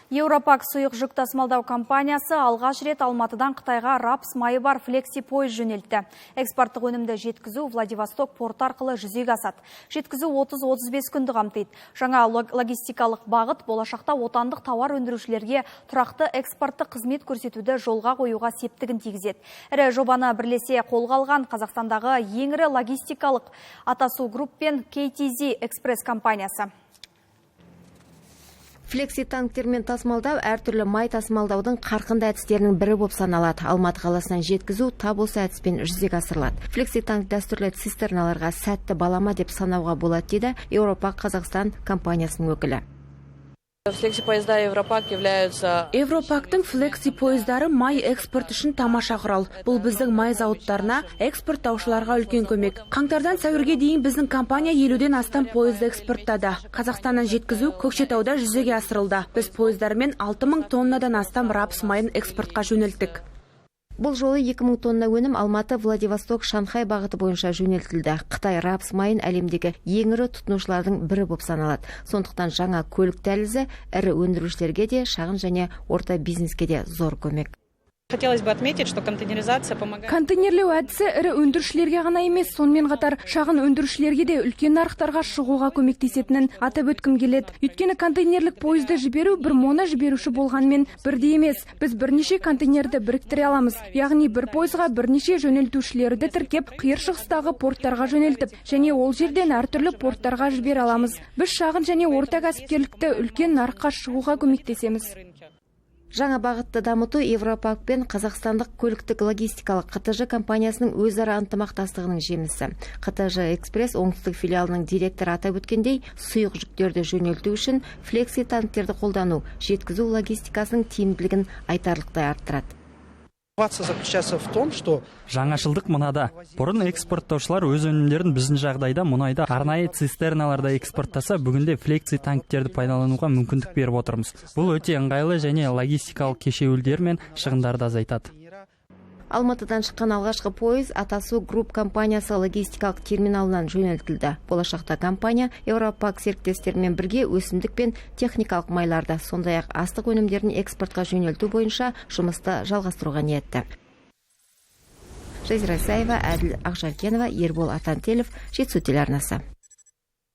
Европак сұйық жүк тасымалдау компаниясы алғаш рет Алматыдан Қытайға рапс майы бар флекси пойыз жөнелтті. Экспорттық өнімді жеткізу Владивосток порты арқылы жүзеге асады. Жеткізу 30-35 күнді қамтиды. Жаңа логистикалық бағыт болашақта отандық тауар өндірушілерге тұрақты экспорттық қызмет көрсетуді жолға қоюға септігін тигізеді. Ірі жобаны бірлесе қолға алған Қазақстандағы ең ірі логистикалық Атасу Групп пен KTZ Экспресс компаниясы. Флекси танктермен тасымалдау әртүрлі май тасымалдаудың қарқынды әдістерінің бірі болып саналады. Алматы қаласынан жеткізу тап осы әдіспен жүзеге асырылады. Флекси танк дәстүрлі цистерналарға сәтті балама деп санауға болады дейді Европак Қазақстан компаниясының өкілі. Флекси-поезда Европак являются... Европактың флекси-поездары май экспорт үшін тамаша құрал. Бұл біздің май зауыттарына, экспорттаушыларға үлкен көмек. Қаңтардан сәуірге дейін біздің компания 50-ден астам поезды экспорттады. Қазақстаннан жеткізу Көкшетауда жүзеге асырылды. Біз поездармен 6000 тоннадан астам рапс майын экспортқа жөнелттік. Бұл жолы 2000 тонна өнім Алматы, Владивосток, Шанхай бағыты бойынша жөнелтілді. Қытай рапс майын әлемдегі ең ірі тұтынушылардың бірі болып саналады. Сондықтан жаңа көлік дәлізі ірі өндірушілерге де, шағын және орта бизнеске де зор көмек. Хотелось бы отметить, что контейнеризация помогает... Контейнерлеу әдісі ірі өндірушілерге ғана емес, сонымен қатар шағын өндірушілерге де үлкен нарықтарға шығуға көмектесетінін атап өткім келеді. Өйткені контейнерлік пойызды жіберу бір моно жіберуші болғанмен бірдей емес. Біз бірнеше контейнерді біріктіре аламыз. Яғни бір пойызға бірнеше жөнелтушілерді тіркеп, қиыр шығыстағы порттарға жөнелтіп, және ол жерден әртүрлі порттарға жібере аламыз. Біз шағын және орта кәсіпкерлікті үлкен нарыққа шығуға көмектесеміз. Жаңа бағытты дамыту Европак пен Қазақстандық көліктік логистикалық КТЖ компаниясының өзара ынтымақтастығының жемісі. КТЖ Экспресс оңтүстік филиалының директоры атап өткендей, сұйық жүктерді жөнелту үшін флекси танктерді қолдану жеткізу логистикасының тиімділігін айтарлықтай арттырады. Жаңашылдық мынада. Бұрын экспорттаушылар өз өнімдерін біздің жағдайда мұнайда арнайы цистерналарда экспорттаса, бүгінде флекси танктерді пайдалануға мүмкіндік беріп отырмыз. Бұл өте ыңғайлы және логистикалық кешеуілдер мен шығындарды азайтады. Алматыдан шыққан алғашқы пойыз Атасу Групп компаниясы логистикалық терминалынан жөнелтілді. Болашақта компания Европак серіктестермен бірге өсімдік пен техникалық майларды, сондай-ақ астық өнімдерін экспортқа жөнелту бойынша жұмысты жалғастыруға ниетті. Жазира Исаева, Әділ Ақжаркенова, Ербол Атантелев, Жетісу телеарнасы.